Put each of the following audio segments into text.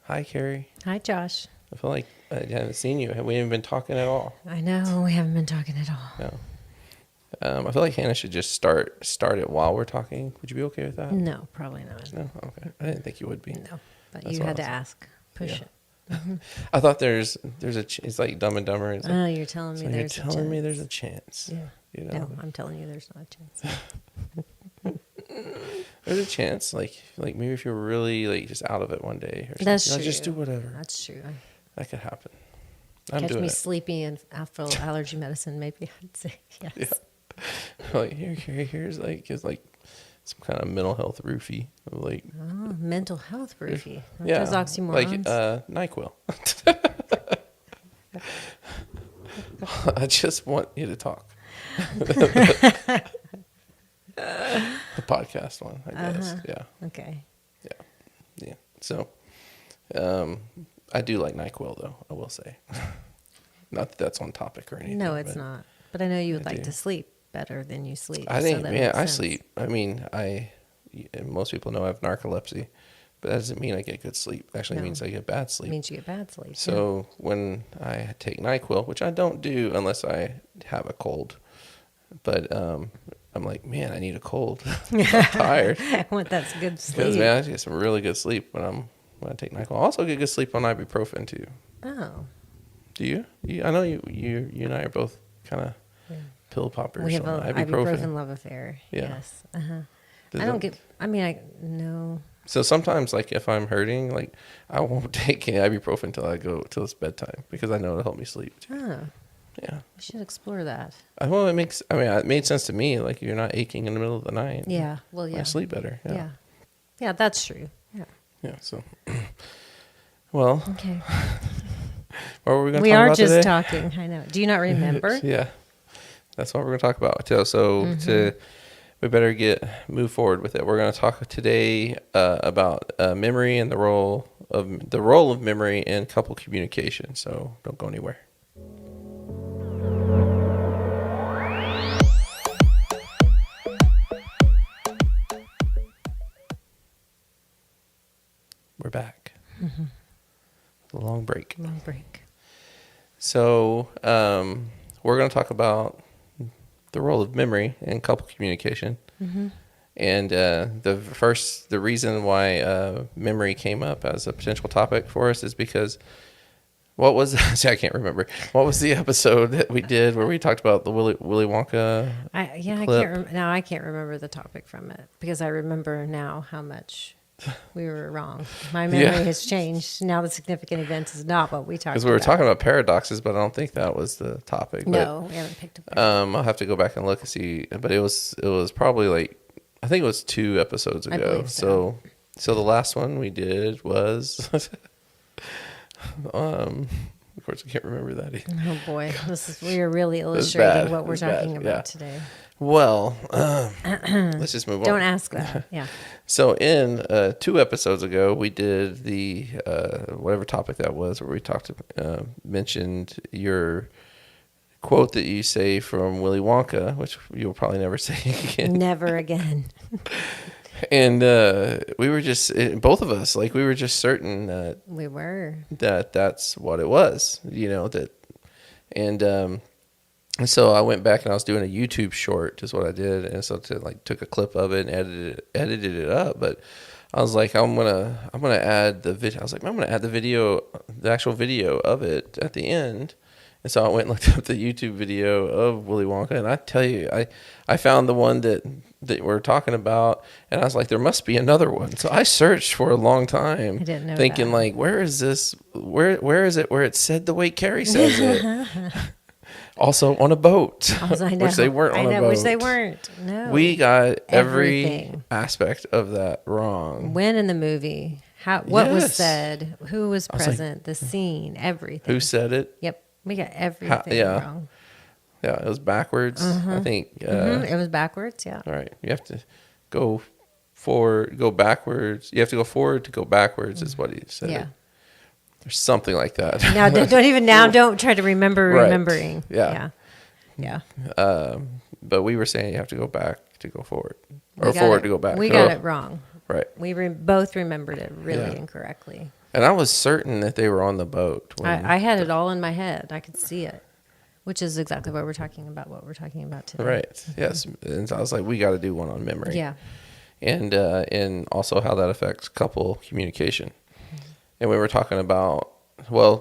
Hi, Carrie. Hi, Josh. I feel like I haven't seen you. We haven't been talking at all. I know we haven't been talking at all. No. I feel like Hannah should just start it while we're talking. Would you be okay with that? No, probably not. No? Okay. I didn't think you would be. No, but That's you what had I to was- ask. Push yeah. it. Mm-hmm. I thought it's like Dumb and Dumber. It's like, Oh, you're telling me so you're there's telling me a there's chance. a chance. Yeah. You know? No, I'm telling you there's not a chance. There's a chance, like maybe if you're really like just out of it one day or something. That's Like, true. just do whatever. That's true. That could happen. I'm Catch doing me it. sleepy and after allergy medicine, maybe I'd say yes. Yeah. Like here's like some kind of mental health roofie. Like Oh, mental health roofie. Aren't yeah, those oxymorons? like NyQuil. I just want you to talk. The podcast one, I guess. Yeah. Okay. Yeah. So, I do like NyQuil, though, I will say. Not that that's on topic or anything. No, it's not. But I know you would I like do. to sleep better than you sleep. I so think, that yeah, makes I sense. sleep. I mean, most people know I have narcolepsy, but that doesn't mean I get good sleep. Actually, it No. means I get bad It sleep. means you get bad sleep. So when I take NyQuil, which I don't do unless I have a cold, but I'm like, man, I need a cold. I'm tired. I want that good Because sleep. man, I get some really good sleep when I take NyQuil. I also get good sleep on ibuprofen too. Oh. Do you? I know you and I are both kind of Yeah. pill poppers. We have on an ibuprofen love affair. Yeah. Yes. Uh-huh. Does I don't it- get, no. So sometimes, like if I'm hurting, like I won't take any ibuprofen till it's bedtime because I know it'll help me sleep too. Oh, Yeah. we should explore that. Well, it made sense to me. Like you're not aching in the middle of the night. Yeah. Well, yeah. I sleep better. Yeah. Yeah. Yeah, that's true. Yeah. Yeah. So, well, Okay. what were we going to We talk are about just today? talking. I know. Do you not remember? Yeah. That's what we're going to talk about. So we better move forward with it. We're going to talk today about memory and the role of memory in couple communication. So don't go anywhere. We're back. A long break. Long break. So we're going to talk about the role of memory in couple communication. Mm-hmm. And the reason why memory came up as a potential topic for us is because see, I can't remember. What was the episode that we did where we talked about the Willy Wonka? I clip? can't remember the topic from it because I remember now how much we were wrong. My memory Yeah. has changed. Now the significant events is not what we talked about. Because we were talking about paradoxes, but I don't think that was the topic. No, we haven't picked up. But, I'll have to go back and look and see. But it was probably like, I think it was 2 episodes I ago. believe so. So the last one we did was, of course I can't remember that either. Oh boy, we are really bad. illustrating what we're It's bad. talking about Yeah. today. Well, let's just move on. Don't ask that. Yeah. So in 2 episodes ago, we did the whatever topic that was, where we mentioned your quote that you say from Willy Wonka, which you'll probably never say again. Never again. And we were just both of us, like we were just certain that We were. that's what it was, and so I went back and I was doing a YouTube short is what I did, and so took a clip of it and edited it up. But I was like, I'm gonna add the video. I was like, I'm gonna add the actual video of it at the end. And so I went and looked up the YouTube video of Willy Wonka, and I tell you, I found the one that we're talking about, and I was like, there must be another one. So I searched for a long time, I didn't know thinking that. like, where is this? Where is it? Where it said the way Carrie says it? Also on a boat, I know. which they weren't on a boat. Which they weren't. No. We got every Everything. aspect of that wrong. When in the movie, what was Yes. said, who was was like, present, the scene, everything. Who said it? Yep, we got everything yeah. wrong. Yeah, it was backwards. I think. It was backwards. Yeah. All right, you have to go forward, go backwards. You have to go forward to go backwards, is what he said. Yeah. Or something like that. Now don't try to remember Right. remembering. Yeah. Yeah. But we were saying you have to go back to go forward, We or got forward it- to go back. We got it wrong. Right. We both remembered it really Yeah. incorrectly. And I was certain that they were on the boat. I had it all in my head. I could see it, which is exactly what we're talking about today. Right. Yes. And so I was like, we got to do one on memory. Yeah. And also how that affects couple communication. And we were talking about, well,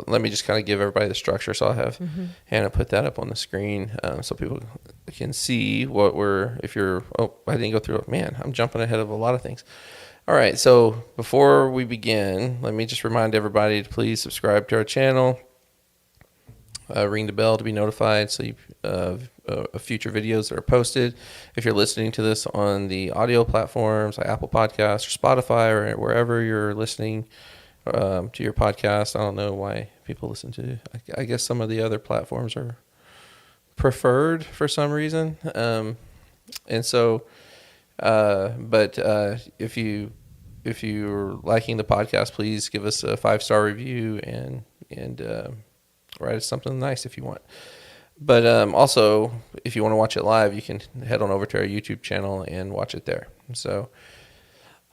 let me just kind of give everybody the structure. So I'll have Hannah put that up on the screen so people can see I didn't go through it. Man, I'm jumping ahead of a lot of things. All right. So before we begin, let me just remind everybody to please subscribe to our channel. Ring the bell to be notified of future videos that are posted. If you're listening to this on the audio platforms like Apple Podcasts or Spotify or wherever you're listening to your podcast, I don't know why people listen to. I guess some of the other platforms are preferred for some reason. And so, but if you're liking the podcast, please give us a 5-star review and write us something nice if you want. But also, if you want to watch it live, you can head on over to our YouTube channel and watch it there. So,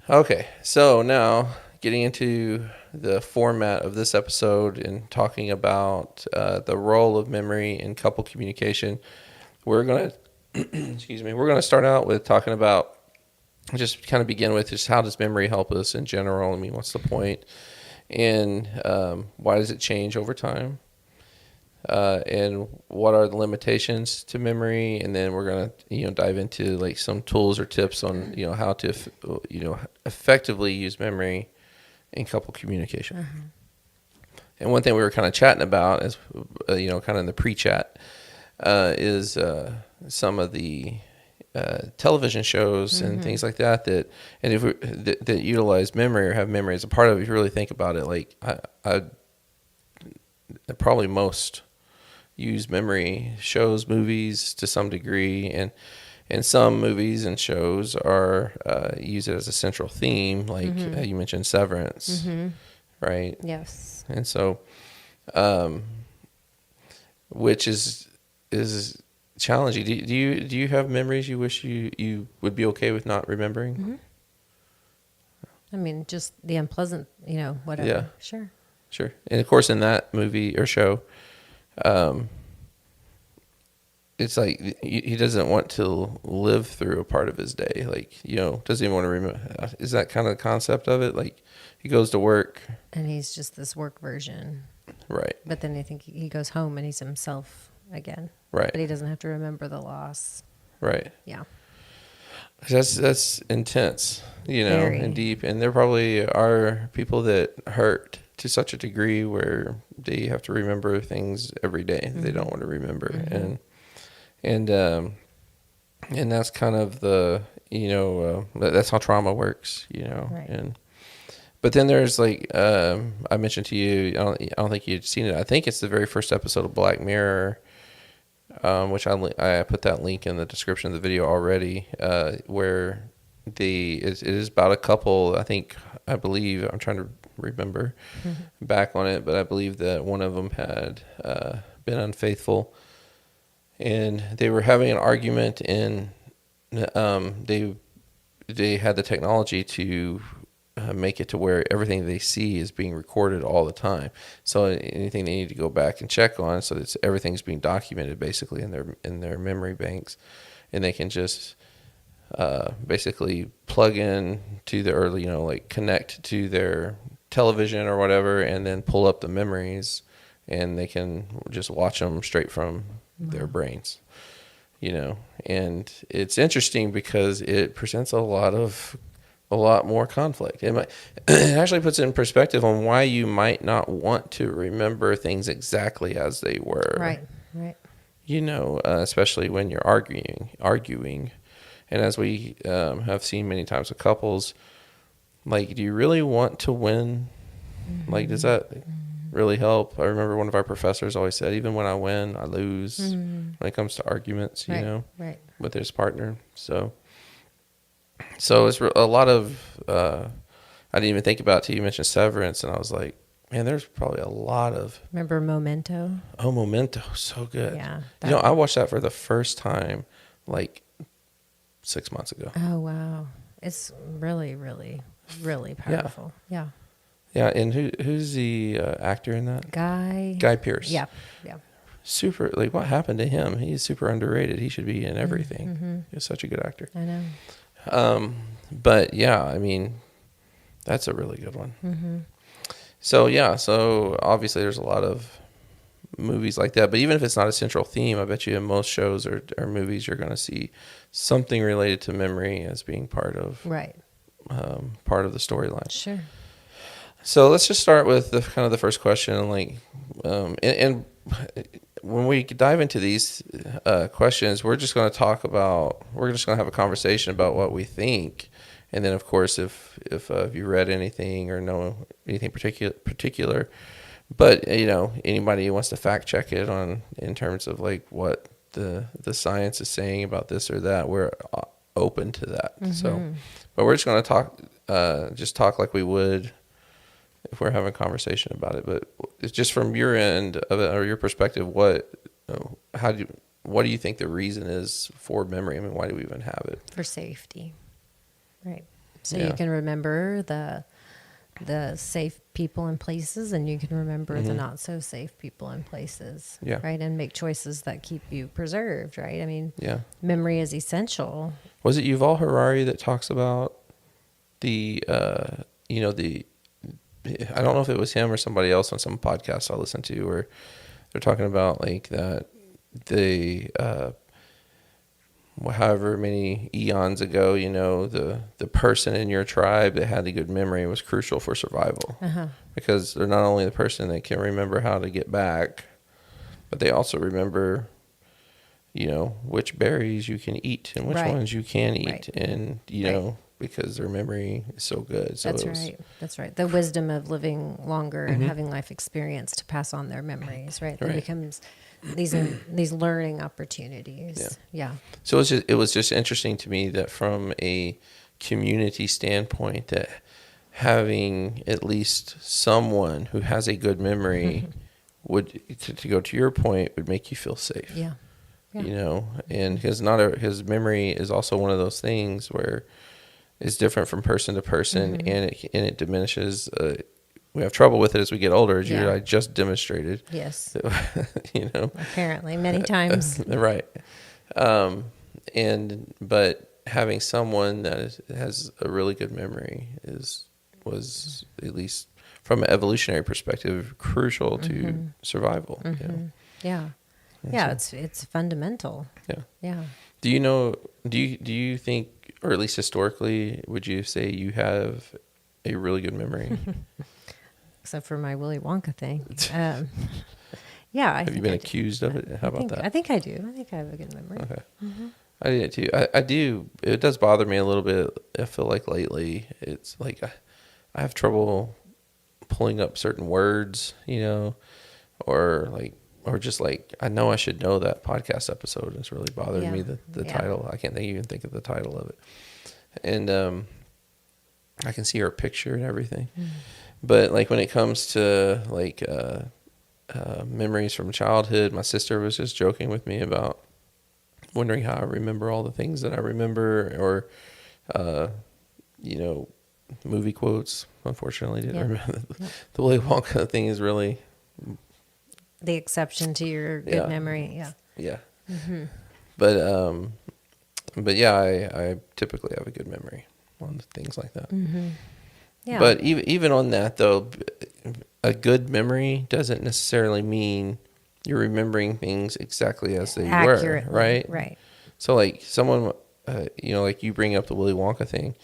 okay. So now getting into the format of this episode and talking about the role of memory in couple communication, we're going to, we're going to start out with talking about, just kind of begin with just how does memory help us in general? I mean, what's the point? And why does it change over time? And what are the limitations to memory? And then we're going to, dive into like some tools or tips on, how to, effectively use memory in couple communication. Uh-huh. And one thing we were kind of chatting about is, kind of in the pre-chat, is some of the television shows and things like that that utilize memory or have memory as a part of it. If you really think about it, like I probably most use memory shows, movies to some degree, and some movies and shows are use it as a central theme, like you mentioned Severance, right? Yes. And so, which is challenging. Do you have memories you wish you would be okay with not remembering? Mm-hmm. I mean, just the unpleasant, whatever. Yeah. Sure. And of course, in that movie or show, it's like he doesn't want to live through a part of his day. Like, doesn't even want to remember. Is that kind of the concept of it? Like, he goes to work. And he's just this work version. Right. But then I think he goes home and he's himself again. Right. But he doesn't have to remember the loss. Right. Yeah. That's intense, Very. And deep. And there probably are people that hurt to such a degree where they have to remember things every day that they don't want to remember. And that's kind of the, that's how trauma works, Right. But then there's like, I mentioned to you, I don't think you'd seen it. I think it's the very first episode of Black Mirror, which I put that link in the description of the video already, where it is about a couple. I believe, I'm trying to remember back on it, but I believe that one of them had been unfaithful, and they were having an argument, and they had the technology to make it to where everything they see is being recorded all the time. So anything they need to go back and check on, so that everything's being documented basically in their memory banks, and they can just basically plug in to connect to their television or whatever, and then pull up the memories, and they can just watch them straight from their brains. And it's interesting because it presents a lot more conflict. It actually puts it in perspective on why you might not want to remember things exactly as they were. Right. Especially when you're arguing. And as we have seen many times with couples, like, do you really want to win? Like, does that really help? I remember one of our professors always said, even when I win, I lose when it comes to arguments, Right. with his partner. So it's a lot of, I didn't even think about it till you mentioned Severance, and I was like, man, there's probably a lot of... Remember Memento? Oh, Memento, so good. Yeah. I watched that for the first time, like 6 months ago. Oh, wow. It's really, really, really powerful. Yeah. Yeah, and who's the actor in that? Guy Pearce. Yeah. Yeah. Super, like, what happened to him? He's super underrated. He should be in everything. He's such a good actor. I know. But yeah, I mean, that's a really good one. So yeah, so obviously there's a lot of movies like that, but even if it's not a central theme, I bet you in most shows or movies you're going to see something related to memory as being part of Right. part of the storyline. Sure. So let's just start with the kind of the first question, like, and when we dive into these questions, we're just going to have a conversation about what we think, and then of course if you read anything or know anything particular, but anybody who wants to fact check it in terms of like what the science is saying about this or that, we're open to that. So, but we're just going to talk like we would if we're having a conversation about it. But it's just from your end of it, or your perspective, what do you think the reason is for memory? I mean, why do we even have it? For safety. Right. So Yeah. you can remember the safe people and places, and you can remember the not so safe people and places. Yeah. Right. And make choices that keep you preserved. Right. I mean, Yeah. memory is essential. Was it Yuval Harari that talks about the I don't know if it was him or somebody else on some podcast I listened to where they're talking about like that they however many eons ago, the person in your tribe that had a good memory was crucial for survival. Because they're not only the person that can remember how to get back, but they also remember which berries you can eat and which ones you can eat. And because their memory is so good. So That's right. The wisdom of living longer and having life experience to pass on their memories, right? That becomes these learning opportunities. Yeah. So it was just interesting to me that from a community standpoint, that having at least someone who has a good memory would, to go to your point, would make you feel safe. Yeah. And his memory is also one of those things where it's different from person to person, and it diminishes. We have trouble with it as we get older, as I just demonstrated. Yes. Apparently, many times. Right. But having someone that has a really good memory was at least from an evolutionary perspective crucial to survival. Yeah. Yeah, it's fundamental. Yeah. Yeah. Do you think, or at least historically, would you say you have a really good memory? Except for my Willy Wonka thing. Yeah. Have you been accused of it? How about that? I think I do. I think I have a good memory. Okay. I do too. I do. It does bother me a little bit. I feel like lately it's like I have trouble pulling up certain words, or just like, I know I should know that podcast episode. It's really bothering me, the title. I can't even think of the title of it. And I can see her picture and everything. But like when it comes to like memories from childhood, my sister was just joking with me about wondering how I remember all the things that I remember, or movie quotes. Unfortunately, didn't remember. The Willy Wonka thing is really the exception to your good memory. Yeah. But yeah, I typically have a good memory on things like that. Yeah. But even on that though, a good mememory doesn't necessarily mean you're remembering things exactly as they were, right? Right. So like someone, like you bring up the Willy Wonka thing,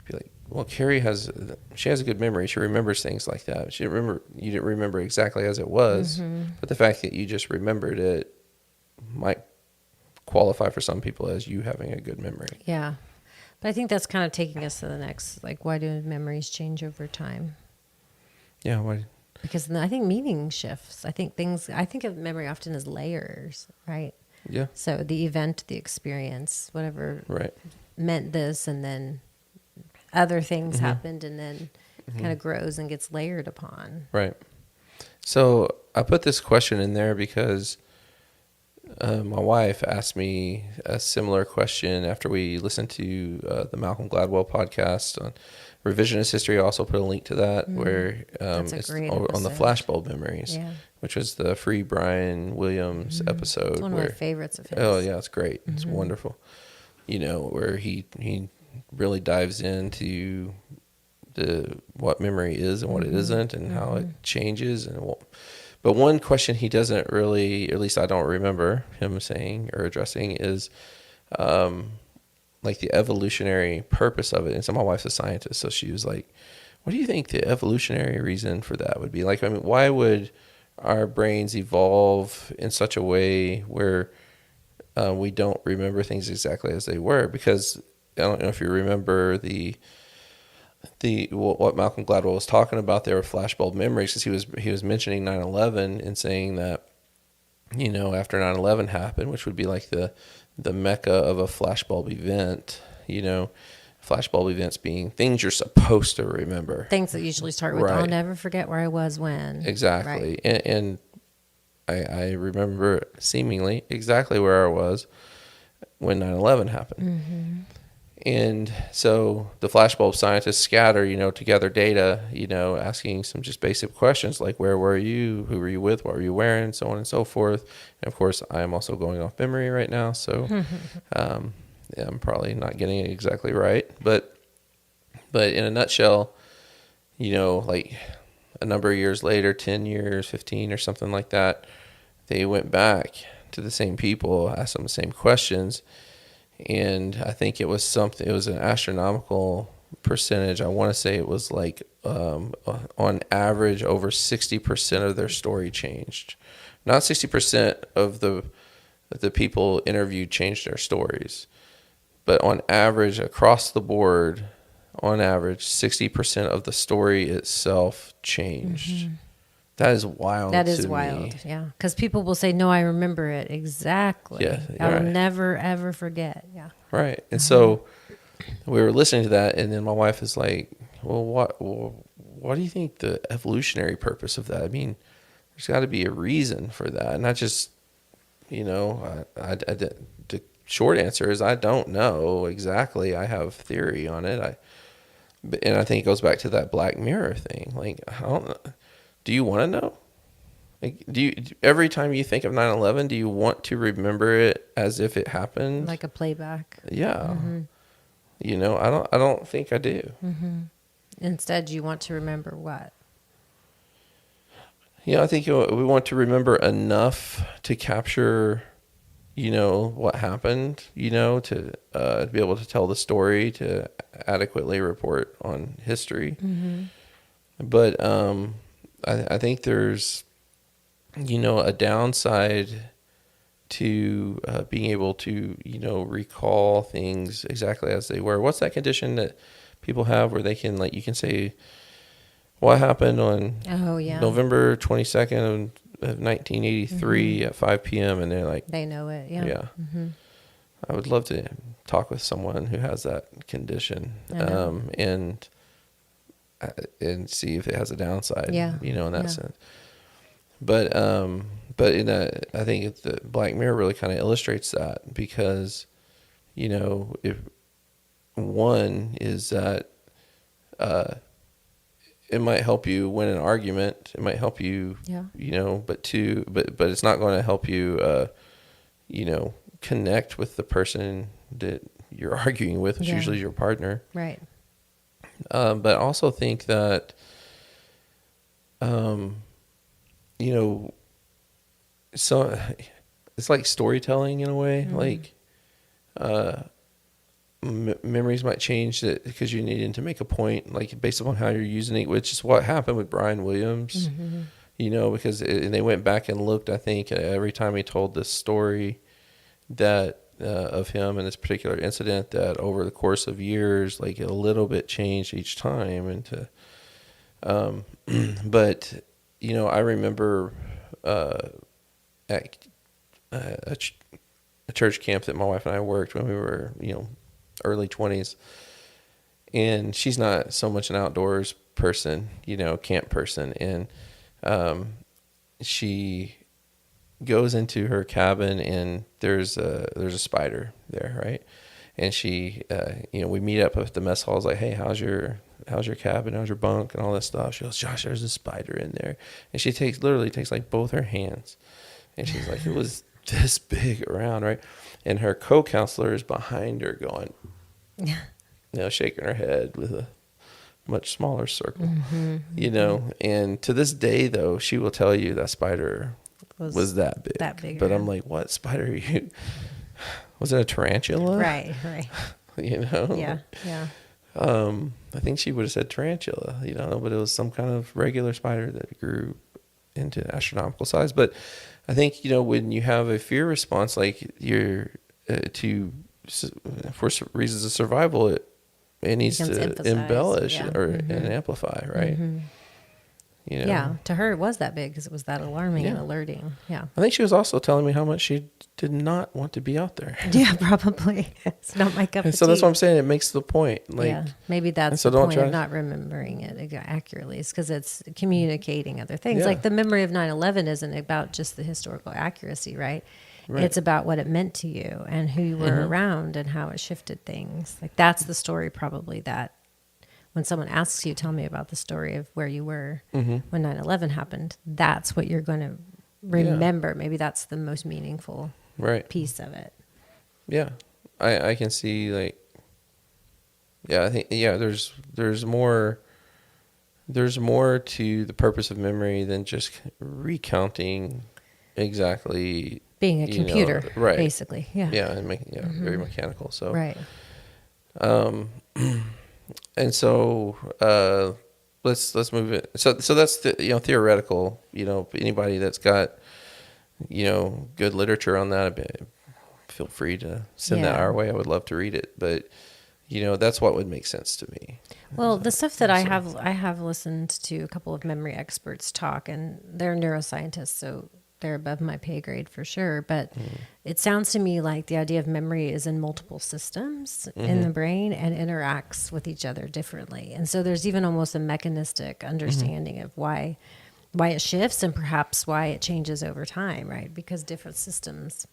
be like, well, Carrie has a good memory. She remembers things like that. You didn't remember exactly as it was, but the fact that you just remembered it might qualify for some people as you having a good memory. Yeah. But I think that's kind of taking us to the next, like, why do memories change over time? Yeah, why? Because I think meaning shifts. I think of memory often as layers, right? Yeah. So the event, the experience, whatever meant this, and then other things happened, and then kind of grows and gets layered upon. Right. So I put this question in there because my wife asked me a similar question after we listened to the Malcolm Gladwell podcast on revisionist history. I also put a link to that where That's a it's great on the episode. flashbulb memories, Yeah. which was the Free Brian Williams episode. It's one of my favorites of his. Oh yeah, it's great. It's wonderful. Where he really dives into what memory is and what it isn't, and how it changes. But one question he doesn't really, at least I don't remember him saying or addressing, is like the evolutionary purpose of it. And so my wife's a scientist, so she was like, "What do you think the evolutionary reason for that would be? Like, I mean, why would our brains evolve in such a way where we don't remember things exactly as they were?" Because I don't know if you remember what Malcolm Gladwell was talking about there with flashbulb memories, because he was mentioning 9/11 and saying that after 9/11 happened, which would be like the mecca of a flashbulb event, flashbulb events being things you're supposed to remember, Things that usually start with, Right. I'll never forget where I was when. Exactly. Right. And I remember seemingly exactly where I was when 9/11 happened. And so the flashbulb scientists scatter, to gather data, asking some just basic questions like, where were you? Who were you with? What were you wearing? So on and so forth. And of course, I am also going off memory right now. So yeah, I'm probably not getting it exactly right. But in a nutshell, like a number of years later, 10 years, 15 or something like that, they went back to the same people, asked them the same questions. And I think it was an astronomical percentage. I want to say it was like, on average, over 60% of their story changed. Not 60% of the people interviewed changed their stories, but on average, across the board, 60% of the story itself changed. That is wild. That is to wild. me. Yeah. Because people will say, no, I remember it exactly. Yeah, I'll right. never, ever forget. Yeah. Right. And so we were listening to that, and then my wife is like, well, what do you think the evolutionary purpose of that? I mean, there's got to be a reason for that. And I just, the short answer is I don't know exactly. I have theory on it. And I think it goes back to that Black Mirror thing. Like, I don't know. Do you want to know? Like, every time you think of 9/11, do you want to remember it as if it happened? Like a playback. Yeah. I don't think I do. Instead, you want to remember what? I think we want to remember enough to capture, what happened, to be able to tell the story, to adequately report on history. But I think there's, a downside to being able to, recall things exactly as they were. What's that condition that people have where they can, like, you can say, what happened on November 22nd of 1983 at 5 p.m. and they're like, they know it. Yeah. Yeah. I would love to talk with someone who has that condition, and see if it has a downside, in that sense. But I think the Black Mirror really kind of illustrates that, because, if one is that, it might help you win an argument. It might help you, but it's not going to help you, connect with the person that you're arguing with, which usually your partner. Right. But I also think that, so it's like storytelling in a way. Like, memories might change that because you needed to make a point, like based upon how you're using it, which is what happened with Brian Williams. Because and they went back and looked, I think, every time he told this story that of him and this particular incident, that over the course of years, like a little bit changed each time. And but I remember at a church camp that my wife and I worked when we were early 20s, and she's not so much an outdoors person, camp person, and she goes into her cabin, and there's a spider there, right? And she, we meet up at the mess hall. I was like, hey, how's your cabin? How's your bunk and all that stuff? She goes, Josh, there's a spider in there. And she literally takes like both her hands. And she's like, it was this big around, right? And her co-counselor is behind her going, shaking her head with a much smaller circle, And to this day, though, she will tell you that spider was that big. That big. But I'm like, what spider are you? Was it a tarantula? Right. Yeah. I think she would have said tarantula, but it was some kind of regular spider that grew into astronomical size. But I think, when you have a fear response, like you're for reasons of survival, it needs to embellish and amplify, right? Yeah, to her it was that big because it was that alarming and alerting. Yeah. I think she was also telling me how much she did not want to be out there. Yeah, probably. It's not my cup of tea. So that's what I'm saying. It makes the point. Maybe that's the point of not remembering it accurately. It's because it's communicating other things. Like the memory of 9/11 isn't about just the historical accuracy, right? It's about what it meant to you and who you were around and how it shifted things. Like that's the story probably that when someone asks you, tell me about the story of where you were when 9/11 happened, that's what you're going to remember. Maybe that's the most meaningful piece of it. Yeah. I can see I think, there's more to the purpose of memory than just recounting exactly being a computer, basically. Yeah. Yeah. And very mechanical. So, right. And so let's move it. So that's the theoretical. Anybody that's got good literature on that, feel free to send that our way. I would love to read it. But that's what would make sense to me. Well, the stuff that I have listened to a couple of memory experts talk, and they're neuroscientists, so they're above my pay grade for sure. But it sounds to me like the idea of memory is in multiple systems in the brain and interacts with each other differently. And so there's even almost a mechanistic understanding of why it shifts and perhaps why it changes over time, right? Because different systems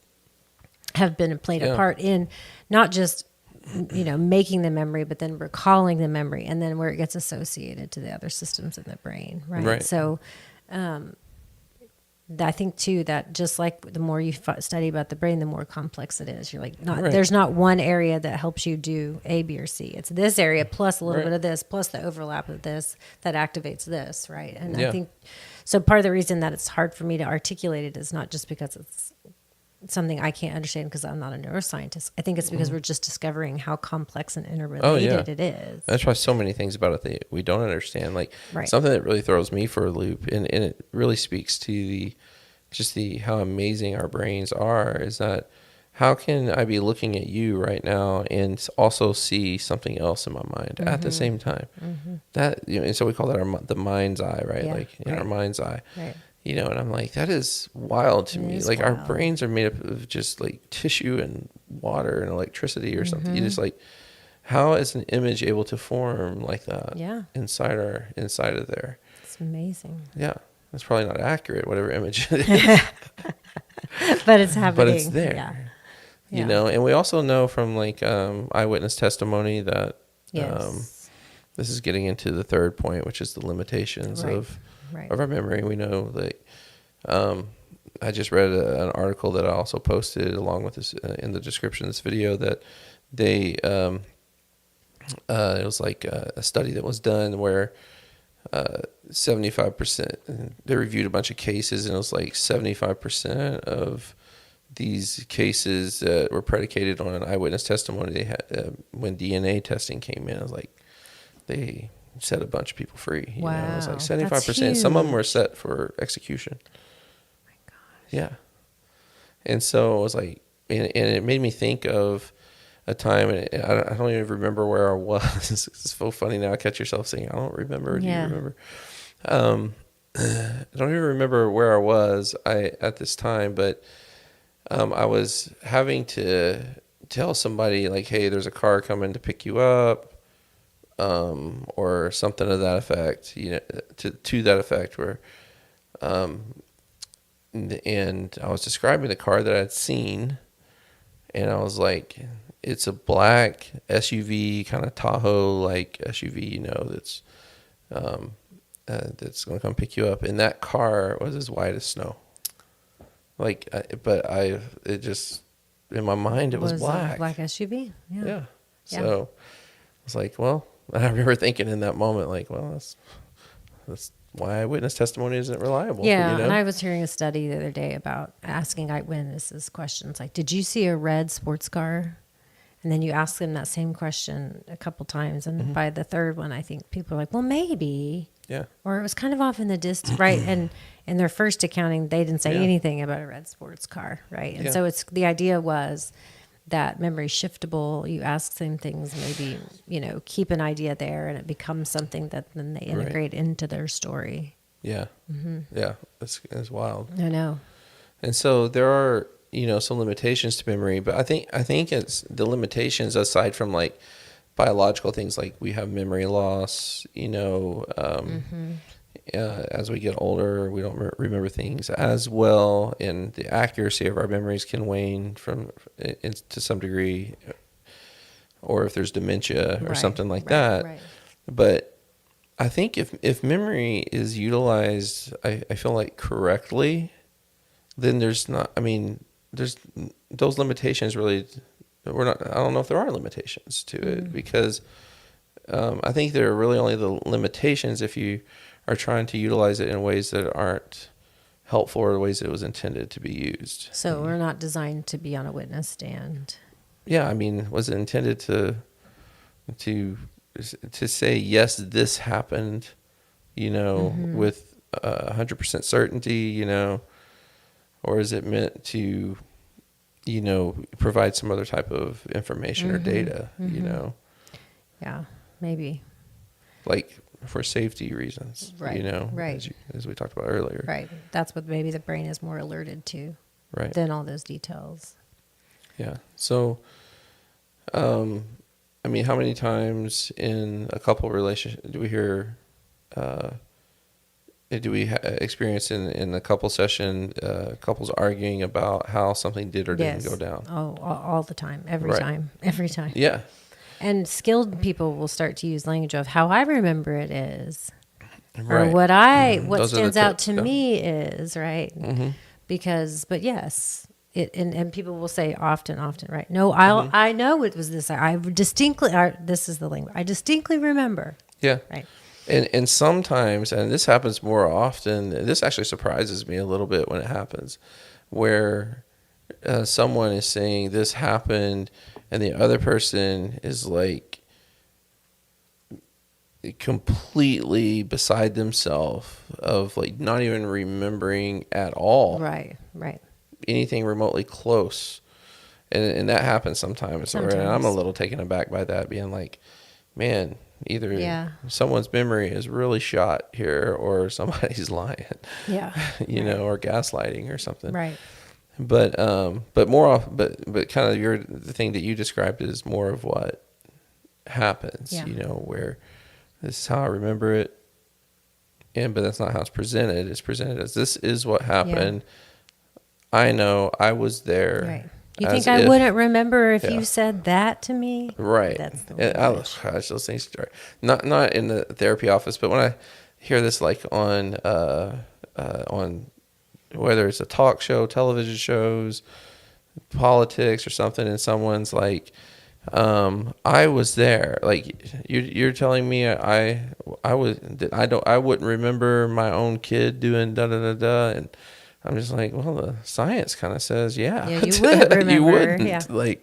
have been played a part in not just making the memory, but then recalling the memory, and then where it gets associated to the other systems in the brain, right? So I think too that just like the more you study about the brain, the more complex it is. You're like, there's not one area that helps you do A, B, or C. It's this area plus a little bit of this, plus the overlap of this that activates this, right? And I think so. Part of the reason that it's hard for me to articulate it is not just because it's something I can't understand because I'm not a neuroscientist. I think it's because we're just discovering how complex and interrelated it is. That's why so many things about it that we don't understand. Like something that really throws me for a loop, and it really speaks to how amazing our brains are, is that how can I be looking at you right now and also see something else in my mind at the same time? That and so we call that the mind's eye, right? Our mind's eye. Right. And I'm like, that is wild to me. Like wild. Our brains are made up of just like tissue and water and electricity or something. You just like, how is an image able to form like that? Inside of there. It's amazing. Yeah, that's probably not accurate, whatever image it is. But it's happening. But it's there. And we also know from eyewitness testimony that this is getting into the third point, which is the limitations of our memory. We know I just read an article that I also posted along with this in the description of this video that they it was like a study that was done where 75%, they reviewed a bunch of cases, and it was like 75% of these cases that were predicated on an eyewitness testimony they had when DNA testing came in. I was like, they set a bunch of people free. Wow. It was like 75%. Some of them were set for execution. Oh my gosh. Yeah. And so it was like, and it made me think of a time, and I don't even remember where I was. It's so funny now. Catch yourself saying, I don't remember. Do you remember? I don't even remember where I was at this time, but I was having to tell somebody like, hey, there's a car coming to pick you up, or something to that effect, to that effect, where and I was describing the car that I'd seen, and I was like, it's a black SUV, kind of Tahoe like SUV, that's going to come pick you up. And that car was as white as snow. Like, it just, in my mind, it was black. A black SUV. Yeah. Yeah. So I was like, well, I remember thinking in that moment, like, well, that's why eyewitness testimony isn't reliable. Yeah, and I was hearing a study the other day about asking eyewitnesses questions like, did you see a red sports car? And then you ask them that same question a couple times. And by the third one, I think people are like, well, maybe. Yeah. Or it was kind of off in the distance, right? And in their first accounting, they didn't say anything about a red sports car, right? And so the idea was that memory shiftable. You ask same things, maybe, keep an idea there, and it becomes something that then they integrate into their story. Yeah. Yeah. It's wild. I know. And so there are, some limitations to memory, but I think it's the limitations aside from like biological things, like we have memory loss, as we get older, we don't remember things as well, and the accuracy of our memories can wane to some degree, or if there's dementia or something like that. Right. But I think if memory is utilized, I feel like correctly, then there's those limitations really. I don't know if there are limitations to it, because I think there are really only the limitations if you are trying to utilize it in ways that aren't helpful or the ways that it was intended to be used. So we're not designed to be on a witness stand. Yeah, was it intended to say, yes, this happened, with 100% certainty, or is it meant to, provide some other type of information or data, Yeah, maybe. Like for safety reasons, right. As we talked about earlier. Right. That's what maybe the brain is more alerted to than all those details. Yeah. So, how many times in a couple relationship do we hear, experience in a couple session, couples arguing about how something did or didn't go down? Oh, all the time, every time. Yeah. And skilled people will start to use language of how I remember it is, right. or what stands out to me is, right? But yes, and people will say often, right? No, I know it was this. This is the language. I distinctly remember. Yeah. Right. And sometimes, and this happens more often, this actually surprises me a little bit when it happens, where someone is saying this happened and the other person is like completely beside themselves, of like not even remembering at all. Right. Anything remotely close. And that happens sometimes. And I'm a little taken aback by that, being like, man, either someone's memory is really shot here or somebody's lying, or gaslighting or something. Right. But more off, but kind of the thing that you described is more of what happens, where this is how I remember it. But that's not how it's presented. It's presented as, this is what happened. Yeah. I know, I was there. Right. You think I wouldn't remember if you said that to me? Right. That's the way. Gosh, those things are not in the therapy office, but when I hear this, like on whether it's a talk show, television shows, politics or something, and someone's like, I was there. Like you're telling me I wouldn't remember my own kid doing da da da da, and I'm just like, well, the science kind of says, you wouldn't remember. You wouldn't.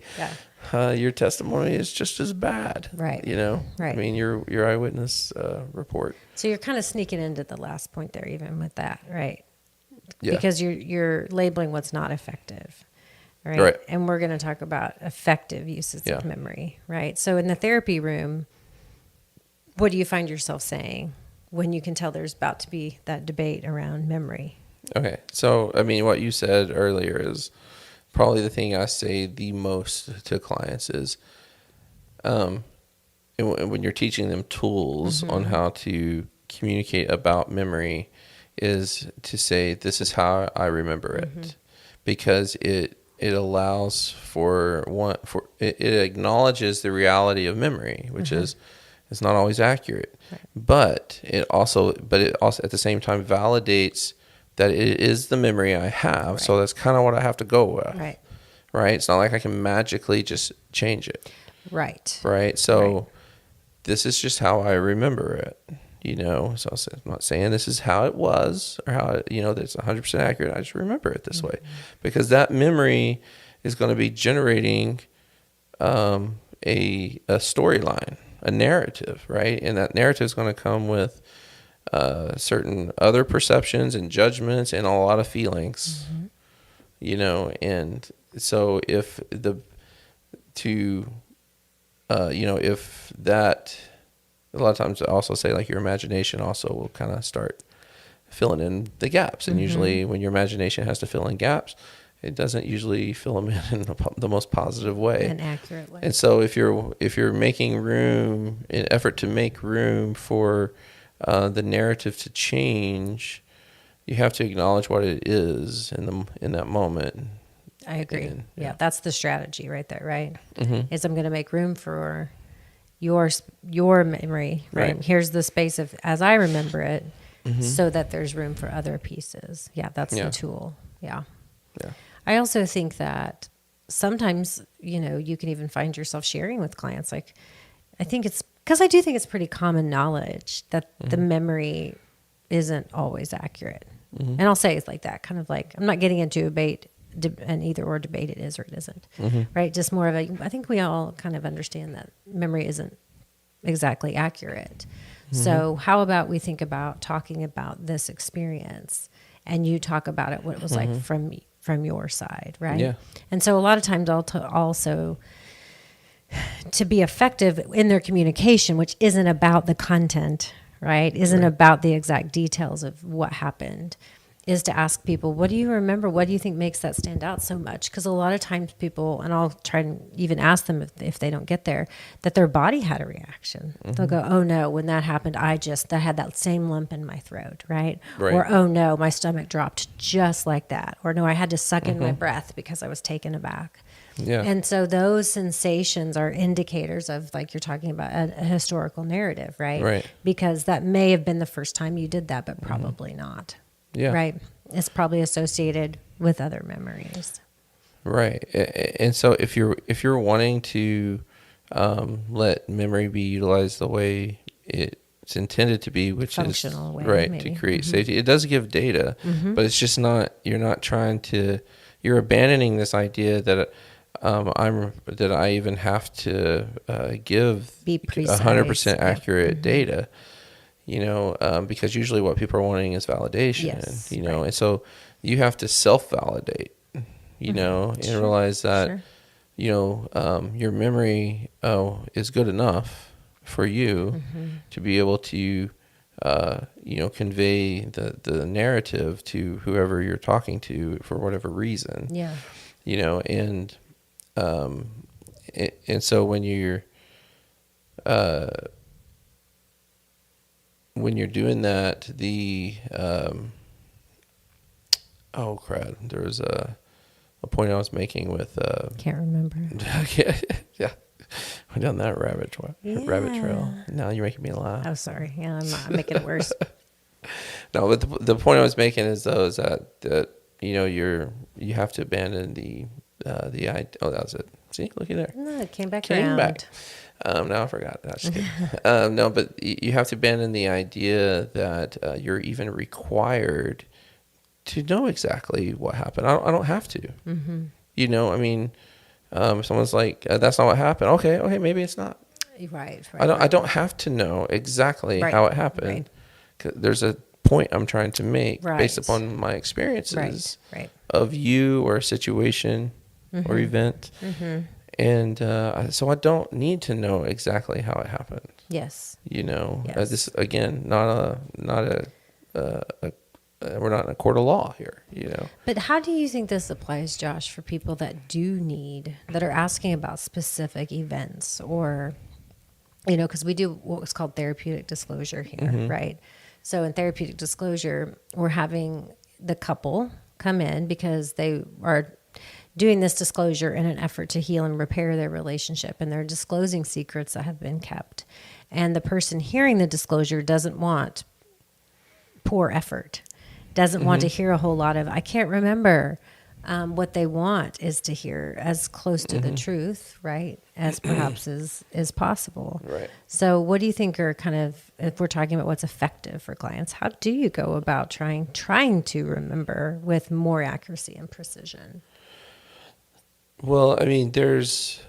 Your testimony is just as bad. Right. Right. Your eyewitness report. So you're kind of sneaking into the last point there, even with that, right? Yeah. Because you're labeling what's not effective, right? And we're going to talk about effective uses of memory, right? So in the therapy room, what do you find yourself saying when you can tell there's about to be that debate around memory? Okay. So, what you said earlier is probably the thing I say the most to clients is, when you're teaching them tools on how to communicate about memory, is to say, this is how I remember it, because it allows for it acknowledges the reality of memory, which is it's not always accurate, but it also at the same time validates that it is the memory I have. So that's kind of what I have to go with. Right. It's not like I can magically just change it. Right. So this is just how I remember it. So I'm not saying this is how it was or how that's 100% accurate. I just remember it this way, because that memory is going to be generating a storyline, a narrative, right? And that narrative is going to come with certain other perceptions and judgments and a lot of feelings, and so if that, a lot of times I also say, like, your imagination also will kind of start filling in the gaps. And usually when your imagination has to fill in gaps, it doesn't usually fill them in the most positive way. An accurate way. And so if you're making room, an effort to make room for the narrative to change, you have to acknowledge what it is in that moment. I agree. Yeah, that's the strategy right there, right? Is I'm going to make room for your memory, right? Here's the space of as I remember it, so that there's room for other pieces. Yeah, that's the tool. Yeah. I also think that sometimes, you can even find yourself sharing with clients. Like, I think it's because I do think it's pretty common knowledge that the memory isn't always accurate. And I'll say it's like that, kind of like, I'm not getting into an either or debate, it is or it isn't, right? Just more of I think we all kind of understand that memory isn't exactly accurate. So how about we think about talking about this experience, and you talk about it, what it was like from your side, right? Yeah. And so a lot of times also to be effective in their communication, which isn't about the content, right? Isn't about the exact details of what happened, is to ask people, what do you remember? What do you think makes that stand out so much? Because a lot of times people, and I'll try and even ask them if they don't get there, that their body had a reaction. They'll go, oh no, when that happened, I had that same lump in my throat, right? Or, oh no, my stomach dropped just like that. Or no, I had to suck in my breath because I was taken aback. Yeah. And so those sensations are indicators of, like you're talking about, a historical narrative, right? Because that may have been the first time you did that, but probably not. Yeah. Right. It's probably associated with other memories. Right. And so if you're wanting to let memory be utilized the way it's intended to be, which functional is way, right, maybe. to create safety, it does give data, but it's just you're not trying to, you're abandoning this idea that I even have to give 100% accurate data. Because usually what people are wanting is validation, and so you have to self-validate, and realize that, your memory, is good enough for you to be able to, convey the narrative to whoever you're talking to for whatever reason. Yeah. And so when you're doing that, oh crap, there was a point I was making with can't remember. Yeah, went down that rabbit trail. Now you're making me laugh. Oh, sorry. Yeah, I'm making it worse. No, but the point I was making is that you have to abandon the idea. Oh, that was it. See, looky there. No, it came back around. Now I forgot. No, just kidding. No, but you have to abandon the idea that you're even required to know exactly what happened. I don't have to. If someone's like, that's not what happened. Okay, maybe it's not. Right. I don't have to know exactly how it happened. There's a point I'm trying to make based upon my experiences of you or a situation or event. And so I don't need to know exactly how it happened. Yes. This again, we're not in a court of law here. But how do you think this applies, Josh, for people that are asking about specific events, or, because we do what's called therapeutic disclosure here, right? So in therapeutic disclosure, we're having the couple come in because they are doing this disclosure in an effort to heal and repair their relationship. And they're disclosing secrets that have been kept. And the person hearing the disclosure doesn't want poor effort, doesn't want to hear a whole lot of, I can't remember. What they want is to hear as close to the truth, right, as perhaps is possible. Right. So what do you think are kind of, if we're talking about what's effective for clients, how do you go about trying to remember with more accuracy and precision? Well, I mean, there's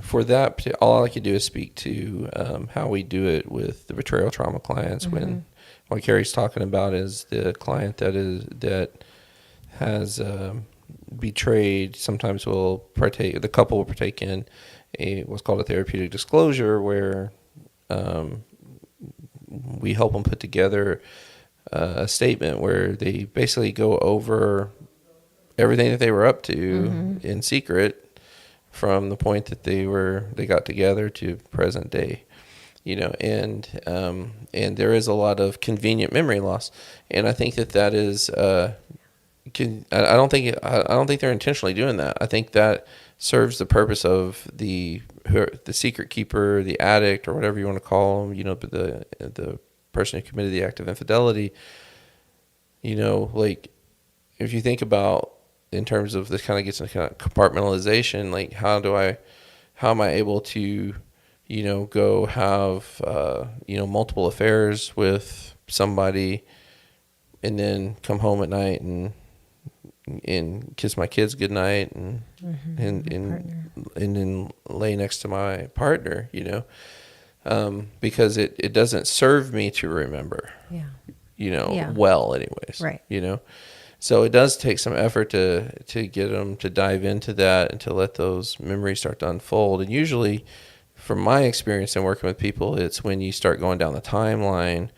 for that. All I could do is speak to how we do it with the betrayal trauma clients. When what Carrie's talking about is the client that has betrayed. Sometimes will partake. The couple will partake in what's called a therapeutic disclosure, where we help them put together a statement where they basically go over everything that they were up to in secret from the point that they got together to present day, and there is a lot of convenient memory loss, and I think that is I don't think they're intentionally doing that. I think that serves the purpose of the secret keeper, the addict, or whatever you want to call them, but the person who committed the act of infidelity, like if you think about in terms of this kind of gets into kind of compartmentalization, like how am I able to, go have, multiple affairs with somebody and then come home at night and kiss my kids goodnight and then lay next to my partner, because it doesn't serve me to remember, well anyways, right. So it does take some effort to get them to dive into that and to let those memories start to unfold. And usually, from my experience in working with people, it's when you start going down the timeline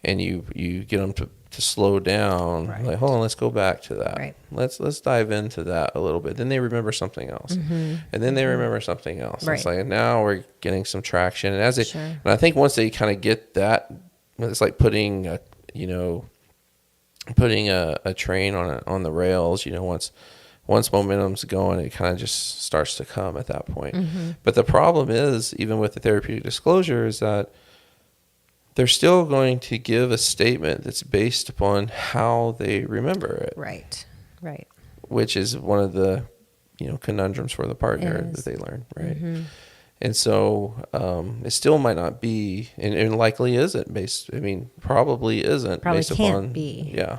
and you get them to slow down. Right. Like, hold on, let's go back to that. Right. Let's dive into that a little bit. Then they remember something else, and then they remember something else. Right. It's like now we're getting some traction. And and I think once they kind of get that, it's like putting a train on the rails, once momentum's going, it kind of just starts to come at that point. But the problem is, even with the therapeutic disclosure, is that they're still going to give a statement that's based upon how they remember it. Right. Which is one of the, conundrums for the partner that they learn, right? And so it still might not be, and likely isn't probably isn't probably based can't upon, be. Yeah.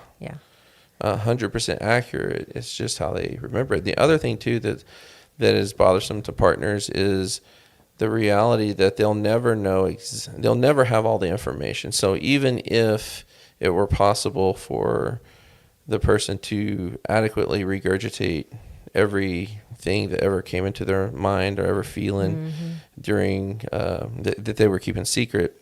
100% accurate. It's just how they remember it. The other thing too that is bothersome to partners is the reality that they'll never know, they'll never have all the information. So even if it were possible for the person to adequately regurgitate everything that ever came into their mind or ever feeling during that they were keeping secret,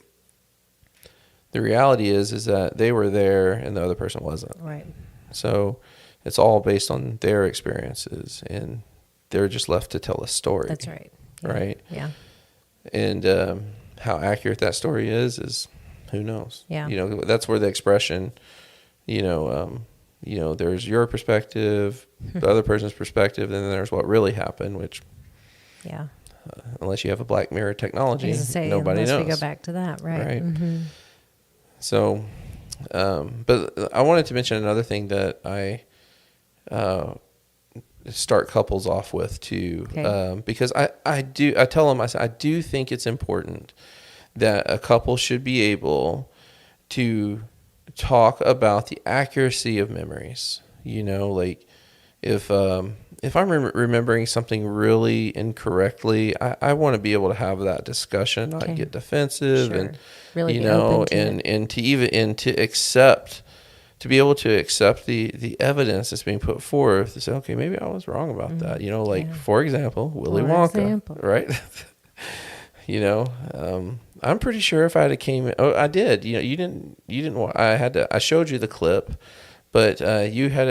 the reality is that they were there and the other person wasn't. Right. So it's all based on their experiences, and they're just left to tell a story. That's right. Yeah. Right. Yeah. And how accurate that story is who knows? Yeah. That's where the expression, there's your perspective, the other person's perspective, and then there's what really happened, which, unless you have a Black Mirror technology, nobody knows. Unless we go back to that, right? So, but I wanted to mention another thing that I start couples off with too, because I tell them, I do think it's important that a couple should be able to talk about the accuracy of memories. Like if I'm remembering something really incorrectly, I want to be able to have that discussion, not get defensive, and really be open to be able to accept the evidence that's being put forth to say, okay, maybe I was wrong about that. For example, Willy Wonka, right? I'm pretty sure if I had I did. You didn't. I showed you the clip, but you had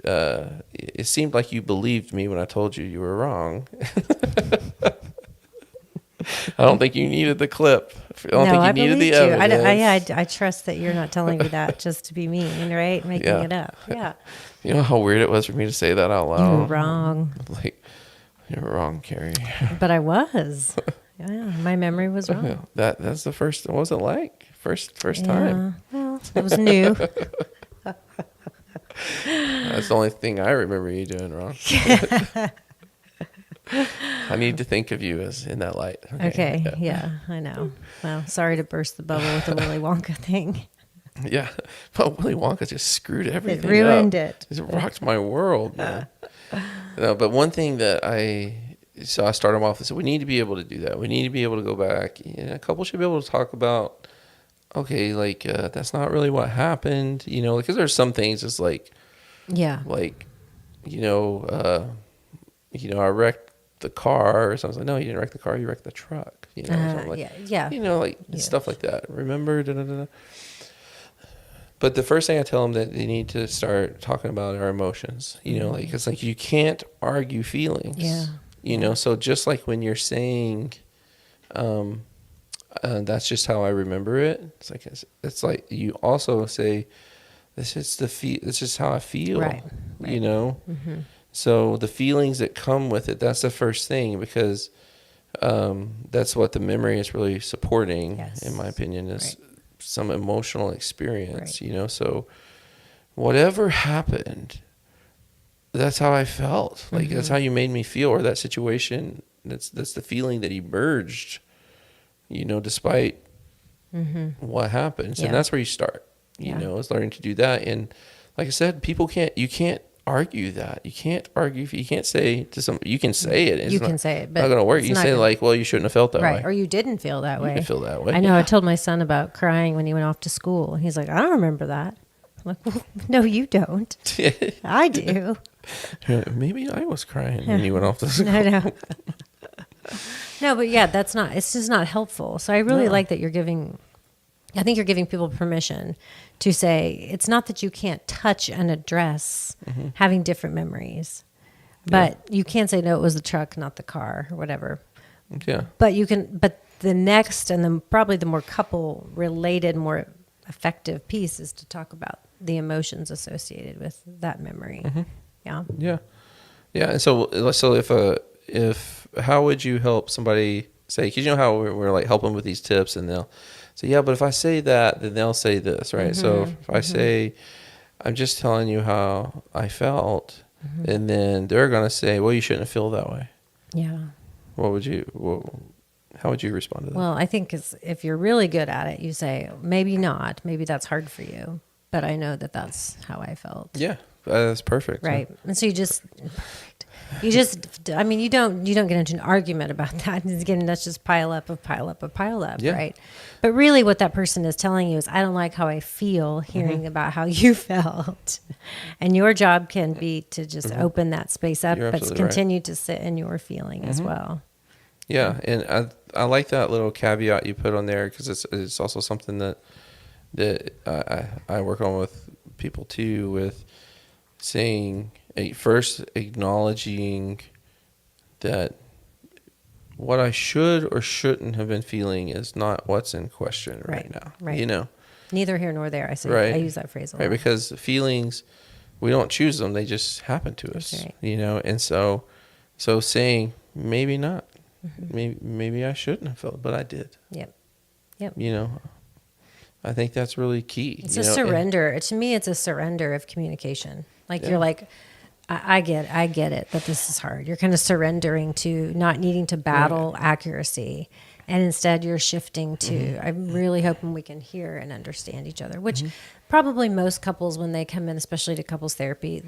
it seemed like you believed me when I told you were wrong. I don't think you needed the clip. I don't No, think you I needed the believed you. evidence. I trust that you're not telling me that just to be mean, right? Making Yeah. it up. Yeah. You know how weird it was for me to say that out You were loud? wrong. Like, you're wrong, Carrie. But I was. Yeah, my memory was wrong. That's the first. What was it like? First time. Yeah. Well, it was new. That's the only thing I remember you doing wrong. I need to think of you as in that light. Okay. Yeah, I know. Well, sorry to burst the bubble with the Willy Wonka thing. Yeah. Well, Willy Wonka just screwed everything It ruined up. it. It rocked my world, man. No, but one thing that so I started off with, so we need to be able to do that. We need to be able to go back. A couple should be able to talk about, okay, like, that's not really what happened, because there's some things it's like, Yeah. like, I wrecked the car or something. Like, no, you didn't wreck the car, you wrecked the truck, something like, Yeah. like stuff like that. Remember, da, da, da, da. But the first thing I tell them that they need to start talking about are emotions, like, it's like you can't argue feelings. Yeah. So just like when you're saying, that's just how I remember it. It's like you also say, this is how I feel, Right. Mm-hmm. So the feelings that come with it, that's the first thing, because that's what the memory is really supporting, Yes. in my opinion, is Right. some emotional experience, Right. So whatever happened, that's how I felt. Like, that's how you made me feel, or that situation, that's the feeling that emerged, despite what happens. Yeah. And that's where you start, is learning to do that. And like I said, you can't argue that. You can't argue. You can't say to some, you can say it. It's You can say it, but not going to work. it's You not say gonna- like, well, you shouldn't have felt that Right. way. Or you didn't feel that way. You could feel that way. I know. Yeah. I told my son about crying when he went off to school. He's like, I don't remember that. I'm like, well, no, you don't. I do. Maybe I was crying when you went off to school. No. No, but yeah, it's just not helpful. So I really like that I think you're giving people permission to say, it's not that you can't touch and address having different memories, but you can't say, no, it was the truck, not the car, or whatever. Yeah. But the next, and then probably the more couple related, more effective piece is to talk about the emotions associated with that memory. Yeah. Yeah. Yeah. And so if how would you help somebody say, because how we're like helping with these tips, and they'll say, yeah, but if I say that, then they'll say this, right? So if I say, I'm just telling you how I felt, and then they're going to say, well, you shouldn't feel that way. Yeah. How would you respond to that? Well, I think if you're really good at it, you say, maybe not, maybe that's hard for you, but I know that that's how I felt. Yeah, that's perfect. Right. And so you don't get into an argument about that. Again, that's just pile up, Yeah. right? But really what that person is telling you is, I don't like how I feel hearing about how you felt. And your job can be to just open that space up, You're but absolutely continue to sit in your feeling as well. Yeah, and I like that little caveat you put on there, because it's also something that I work on with people too, with saying, first acknowledging that what I should or shouldn't have been feeling is not what's in question right now. Right. Neither here nor there. Right. I use that phrase a lot. Right, because feelings, we don't choose them; they just happen to us. That's right. And so saying maybe not, maybe I shouldn't have felt, but I did. Yep. I think that's really key. It's a surrender. To me, it's a surrender of communication. Like you're like, I get it that this is hard. You're kind of surrendering to not needing to battle accuracy. And instead you're shifting to, I'm really hoping we can hear and understand each other, which probably most couples, when they come in, especially to couples therapy,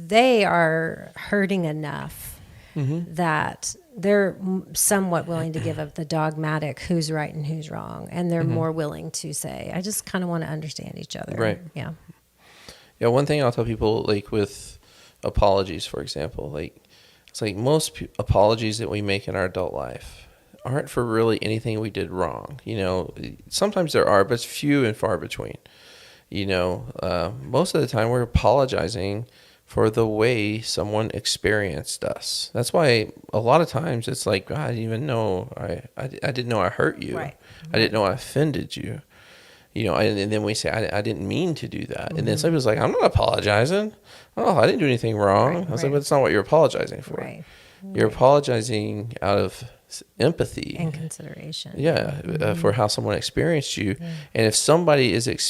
they are hurting enough that they're somewhat willing to give up the dogmatic who's right and who's wrong. And they're more willing to say, I just kind of want to understand each other. Right. Yeah. Yeah. One thing I'll tell people, like with apologies, for example, like it's like most apologies that we make in our adult life aren't for really anything we did wrong. Sometimes there are, but it's few and far between. Most of the time we're apologizing for the way someone experienced us. That's why a lot of times it's like, "God, I didn't even know I didn't know I hurt you. Right. I didn't know I offended you." And then we say, I didn't mean to do that. And then somebody's like, I'm not apologizing. Oh, I didn't do anything wrong. Right, I was like, right. but it's not what you're apologizing for. Right. You're Right. apologizing out of empathy. And consideration. Yeah, for how someone experienced you. And if somebody if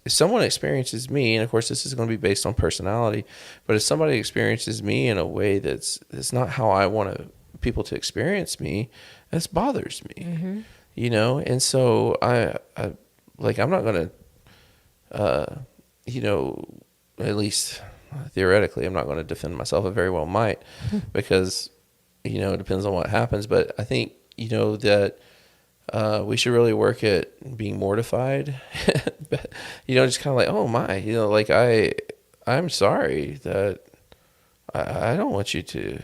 someone experiences me, and of course this is going to be based on personality, but if somebody experiences me in a way that's not how I want people to experience me, this bothers me. And so I I'm not going to, at least theoretically, I'm not going to defend myself. I very well might, because, it depends on what happens. But I think, that we should really work at being mortified. But, just kind of like, oh my, I'm sorry that I don't want you to,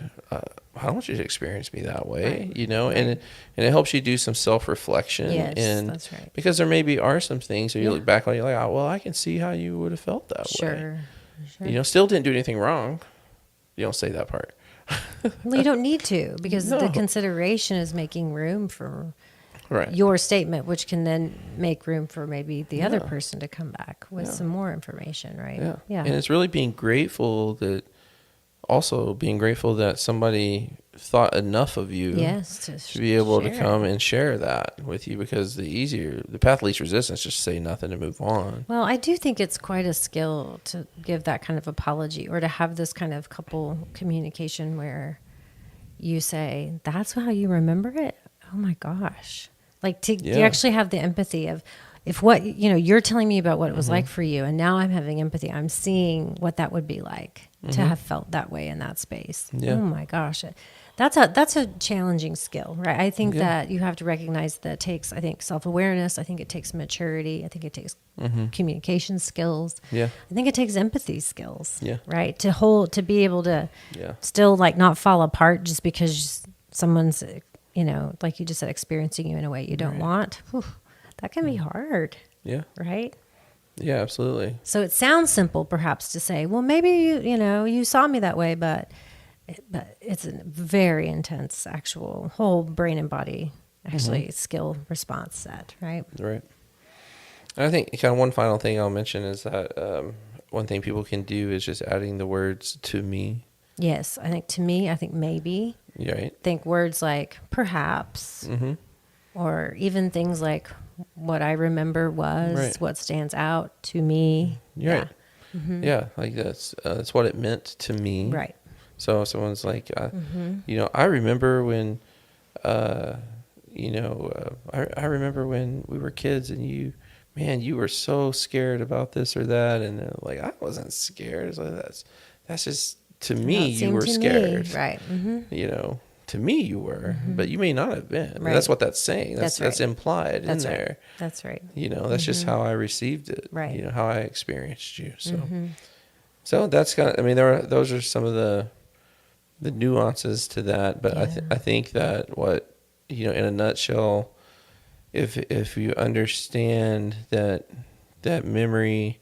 I don't want you to experience me that way, Right. and it helps you do some self-reflection. Yes, and that's right. because there maybe are some things that you look back on, you're like, oh, well, I can see how you would have felt that way. Sure. Still didn't do anything wrong. You don't say that part. Well, you don't need to, because No. the consideration is making room for Right. your statement, which can then make room for maybe the other person to come back with some more information, right? Yeah. And it's really being grateful that somebody thought enough of you to be able to share come it. and share that with you, because the path of least resistance, just say nothing and move on. Well, I do think it's quite a skill to give that kind of apology, or to have this kind of couple communication where you say, that's how you remember it? Oh my gosh. Like you actually have the empathy of, if what, you're telling me about what it was like for you, and now I'm having empathy. I'm seeing what that would be like to have felt that way in that space. Yeah. Oh my gosh. That's a challenging skill, right? I think that you have to recognize that it takes, I think, self-awareness. I think it takes maturity. I think it takes communication skills. Yeah. I think it takes empathy skills, Yeah. right? To be able to still not fall apart just because someone's, like you just said, experiencing you in a way you don't want. Whew, that can be hard. Yeah. Right? Yeah, absolutely. So it sounds simple perhaps to say, well, maybe you saw me that way, but it's a very intense actual whole brain and body skill response set, right? Right. And I think kind of one final thing I'll mention is that one thing people can do is just adding the words "to me." Yes, I think maybe. Right. Think words like perhaps, or even things like what I remember was, what stands out to me. Right. Yeah, like that's what it meant to me. Right. So if someone's like, I remember when, I remember when we were kids and you were so scared about this or that, and they're like, I wasn't scared. It's like, that's just, to me, you were scared. Me. Right. To me you were, but you may not have been. Right. That's what that's saying. That's implied in there. That's right. That's just how I received it. Right. How I experienced you. So, so that's kind of, those are some of the nuances to that. But I think that in a nutshell, if you understand that memory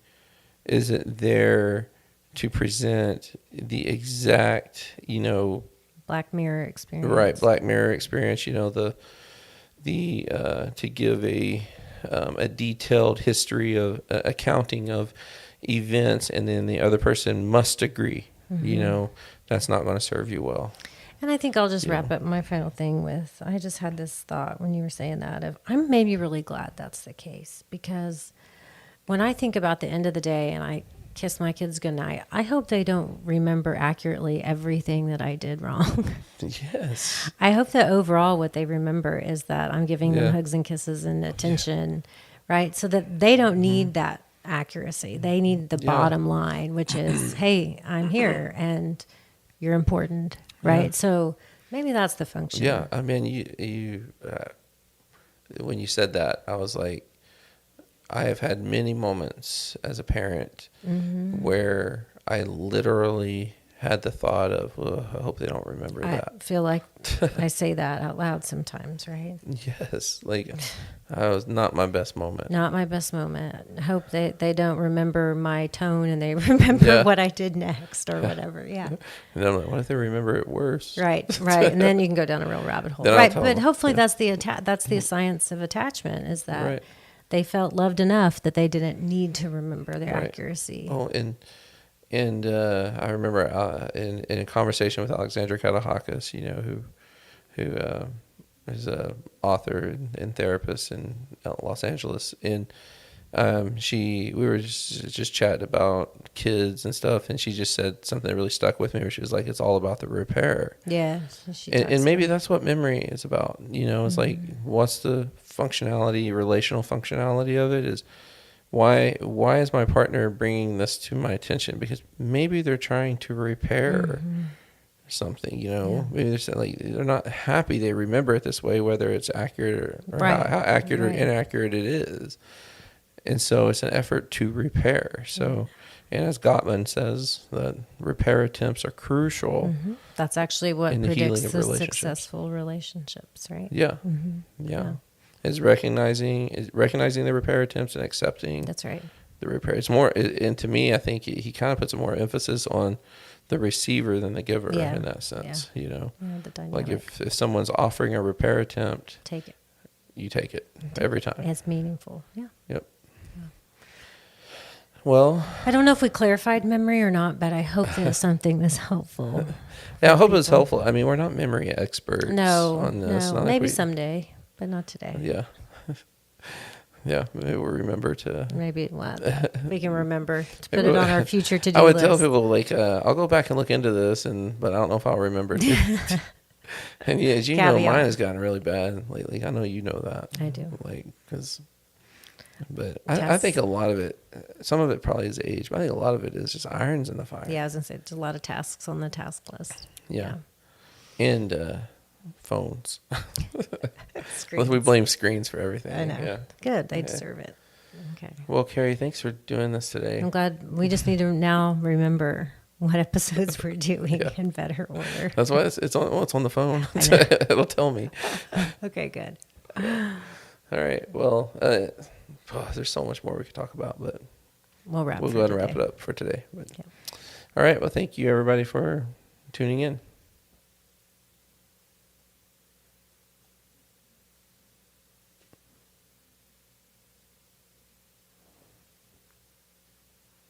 isn't there to present the exact, Black mirror experience. Right, Black Mirror experience. To give a detailed history of accounting of events, and then the other person must agree. That's not going to serve you well. And I think I'll just wrap up my final thing with, I just had this thought when you were saying that, of I'm maybe really glad that's the case, because when I think about the end of the day and I kiss my kids goodnight, I hope they don't remember accurately everything that I did wrong. Yes. I hope that overall what they remember is that I'm giving them hugs and kisses and attention, right? So that they don't need that accuracy. They need the bottom line, which is, hey, I'm here and you're important, right? Yeah. So maybe that's the function. Yeah, I mean, you when you said that, I was like, I have had many moments as a parent where I literally had the thought of, I hope they don't remember I that. feel like I say that out loud sometimes, right? Yes, like I was not my best moment. Not my best moment. Hope they don't remember my tone and they remember what I did next or whatever. Yeah. And I'm like, what if they remember it worse? Right. And then you can go down a real rabbit hole. Then Right. I'll But tell hopefully them. that's the science of attachment, is that Right. they felt loved enough that they didn't need to remember their Right. accuracy. Oh, and I remember in a conversation with Alexandra Katahakis, who is a author and therapist in Los Angeles, and we were just chatting about kids and stuff, and she just said something that really stuck with me, where she was like, "It's all about the repair." Yeah. And maybe that's what memory is about. It's like, what's the functionality, relational functionality of it? Is why is my partner bringing this to my attention? Because maybe they're trying to repair something. Maybe they're not happy they remember it this way, whether it's accurate or how accurate or inaccurate it is. And so it's an effort to repair. So, and as Gottman says, that repair attempts are crucial. That's actually what in the predicts healing of the relationships. successful relationships, right? Yeah. Yeah. Is recognizing the repair attempts and accepting That's right. the repair. It's more, and to me, I think he kind of puts more emphasis on the receiver than the giver in that sense. The dynamic. Like if someone's offering a repair attempt, take it. you take it every time. It's meaningful. Yeah. Yep. Well, I don't know if we clarified memory or not, but I hope that something that's helpful. Yeah, I hope it's helpful. I mean, we're not memory experts on this. No. Maybe someday, but not today. Yeah. Yeah, maybe we'll remember to... Maybe we can remember to put it on our future to-do list. I would tell people, like, I'll go back and look into this, but I don't know if I'll remember to. And yeah, as you know, mine has gotten really bad lately. I know you know that. I do. But I think a lot of it, some of it probably is age, but I think a lot of it is just irons in the fire. Yeah, I was going to say, there's a lot of tasks on the task list. Yeah. And phones. Screens. We blame screens for everything. I know. Yeah. Good. They deserve it. Okay. Well, Carrie, thanks for doing this today. I'm glad. We just need to now remember what episodes we're doing in better order. That's why it's on the phone. It'll tell me. Okay, good. All right. Well, there's so much more we could talk about, but we'll go ahead and wrap it up for today. But, all right. Well, thank you, everybody, for tuning in.